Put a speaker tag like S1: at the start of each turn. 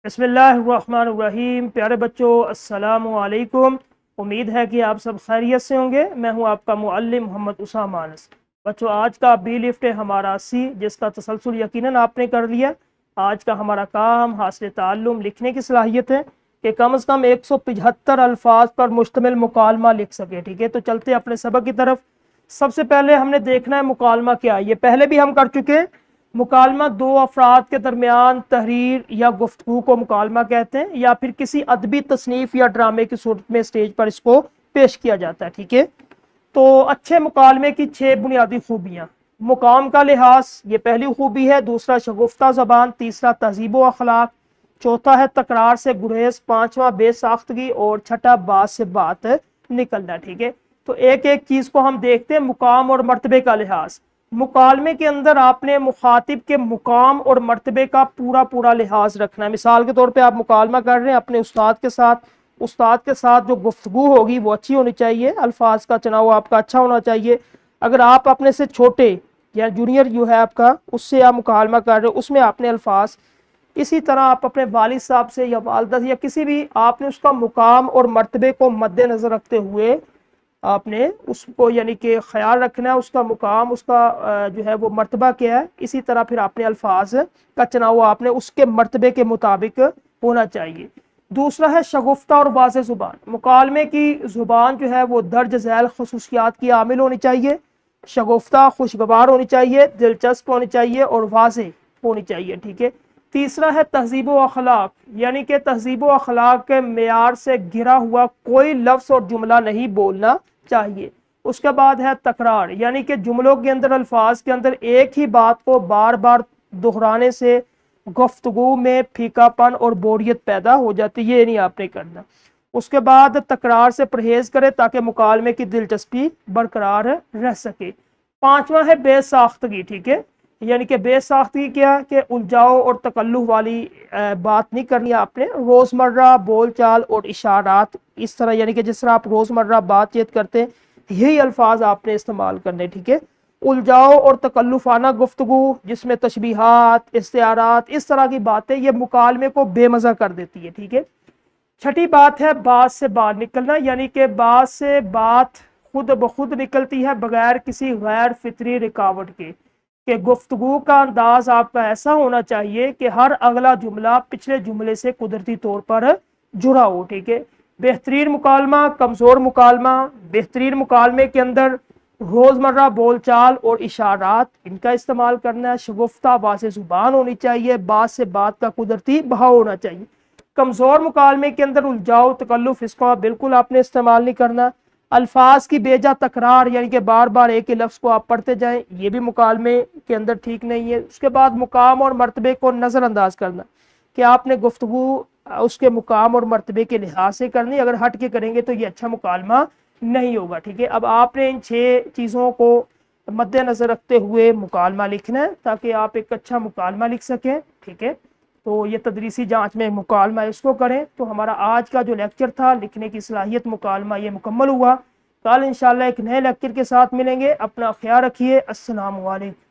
S1: بسم اللہ الرحمن الرحیم۔ پیارے بچوں السلام علیکم۔ امید ہے کہ آپ سب خیریت سے ہوں گے۔ میں ہوں آپ کا معلم محمد اسامہ انس۔ بچوں آج کا بی لفٹ ہے ہمارا 80، جس کا تسلسل یقیناً آپ نے کر لیا۔ آج کا ہمارا کام حاصل تعلم لکھنے کی صلاحیت ہے کہ کم از کم 175 الفاظ پر مشتمل مکالمہ لکھ سکے۔ ٹھیک ہے، تو چلتے اپنے سبق کی طرف۔ سب سے پہلے ہم نے دیکھنا ہے مکالمہ کیا ہے۔ یہ پہلے بھی ہم کر چکے ہیں۔ مکالمہ دو افراد کے درمیان تحریر یا گفتگو کو مکالمہ کہتے ہیں، یا پھر کسی ادبی تصنیف یا ڈرامے کی صورت میں اسٹیج پر اس کو پیش کیا جاتا ہے۔ ٹھیک ہے، تو اچھے مکالمے کی 6 بنیادی خوبیاں۔ مقام کا لحاظ، یہ پہلی خوبی ہے۔ دوسرا شگفتہ زبان، تیسرا تہذیب و اخلاق، چوتھا ہے تکرار سے گریز، پانچواں بے ساختگی، اور چھٹا بات سے بات نکلنا۔ ٹھیک ہے، تو ایک ایک چیز کو ہم دیکھتے ہیں۔ مقام اور مرتبے کا لحاظ، مکالمے کے اندر آپ نے مخاطب کے مقام اور مرتبے کا پورا لحاظ رکھنا ہے۔ مثال کے طور پہ آپ مکالمہ کر رہے ہیں اپنے استاد کے ساتھ جو گفتگو ہوگی وہ اچھی ہونی چاہیے، الفاظ کا چناؤ آپ کا اچھا ہونا چاہیے۔ اگر آپ اپنے سے چھوٹے یا جونیئر جو ہے آپ کا، اس سے آپ مکالمہ کر رہے ہیں، اس میں آپ نے الفاظ، اسی طرح آپ اپنے والد صاحب سے یا والدہ سے یا کسی بھی، آپ نے اس کا مقام اور مرتبے کو مد نظر رکھتے ہوئے آپ نے اس کو یعنی کہ خیال رکھنا ہے، اس کا مقام، اس کا جو ہے وہ مرتبہ کیا ہے۔ اسی طرح پھر آپ نے الفاظ کا چناؤ آپ نے اس کے مرتبے کے مطابق ہونا چاہیے۔ دوسرا ہے شگفتہ اور واضح زبان۔ مکالمے کی زبان جو ہے وہ درج ذیل خصوصیات کی عامل ہونی چاہیے۔ شگفتہ، خوشگوار ہونی چاہیے، دلچسپ ہونی چاہیے اور واضح ہونی چاہیے۔ ٹھیک ہے، تیسرا ہے تہذیب و اخلاق، یعنی کہ تہذیب و اخلاق کے معیار سے گھرا ہوا کوئی لفظ اور جملہ نہیں بولنا چاہیے۔ اس کے بعد ہے تکرار، یعنی کہ جملوں کے اندر، الفاظ کے اندر ایک ہی بات کو بار بار دہرانے سے گفتگو میں پھیکا پن اور بوریت پیدا ہو جاتی ہے، یہ نہیں آپ نے کرنا۔ اس کے بعد تکرار سے پرہیز کرے تاکہ مکالمے کی دلچسپی برقرار رہ سکے۔ پانچواں ہے بے ساختگی۔ ٹھیک ہے، یعنی کہ بے ساختگی کیا کہ الجھاؤ اور تکلف والی بات نہیں کرنی آپ نے۔ روزمرہ بول چال اور اشارات، اس طرح یعنی کہ جس طرح آپ روزمرہ بات چیت کرتے ہیں یہی الفاظ آپ نے استعمال کرنے۔ ٹھیک ہے، الجھاؤ اور تکلفانہ گفتگو جس میں تشبیہات، استعارات، اس طرح کی باتیں، یہ مکالمے کو بے مزہ کر دیتی ہے۔ ٹھیک ہے، چھٹی بات ہے بات سے باہر نکلنا، یعنی کہ بات سے بات خود بخود نکلتی ہے بغیر کسی غیر فطری رکاوٹ کے، کہ گفتگو کا انداز آپ کا ایسا ہونا چاہیے کہ ہر اگلا جملہ پچھلے جملے سے قدرتی طور پر جڑا ہو۔ ٹھیک ہے، بہترین مکالمہ، کمزور مکالمہ۔ بہترین مکالمے کے اندر روزمرہ بول چال اور اشارات ان کا استعمال کرنا ہے۔ شگفتہ واضح زبان ہونی چاہیے، بات سے بات کا قدرتی بہاؤ ہونا چاہیے۔ کمزور مکالمے کے اندر الجھاؤ، تکلف، اس کو بالکل آپ نے استعمال نہیں کرنا۔ الفاظ کی بیجا تکرار، یعنی کہ بار بار ایک ہی لفظ کو آپ پڑھتے جائیں، یہ بھی مکالمے کے اندر ٹھیک نہیں ہے۔ اس کے بعد مقام اور مرتبے کو نظر انداز کرنا، کہ آپ نے گفتگو اس کے مقام اور مرتبے کے لحاظ سے کرنی، اگر ہٹ کے کریں گے تو یہ اچھا مکالمہ نہیں ہوگا۔ ٹھیک ہے، اب آپ نے ان 6 چیزوں کو مد نظر رکھتے ہوئے مکالمہ لکھنا ہے تاکہ آپ ایک اچھا مکالمہ لکھ سکیں۔ ٹھیک ہے، تو یہ تدریسی جانچ میں مکالمہ اس کو کریں۔ تو ہمارا آج کا جو لیکچر تھا لکھنے کی صلاحیت مکالمہ، یہ مکمل ہوا۔ کل انشاءاللہ ایک نئے لیکچر کے ساتھ ملیں گے۔ اپنا خیال رکھیے۔ السلام علیکم۔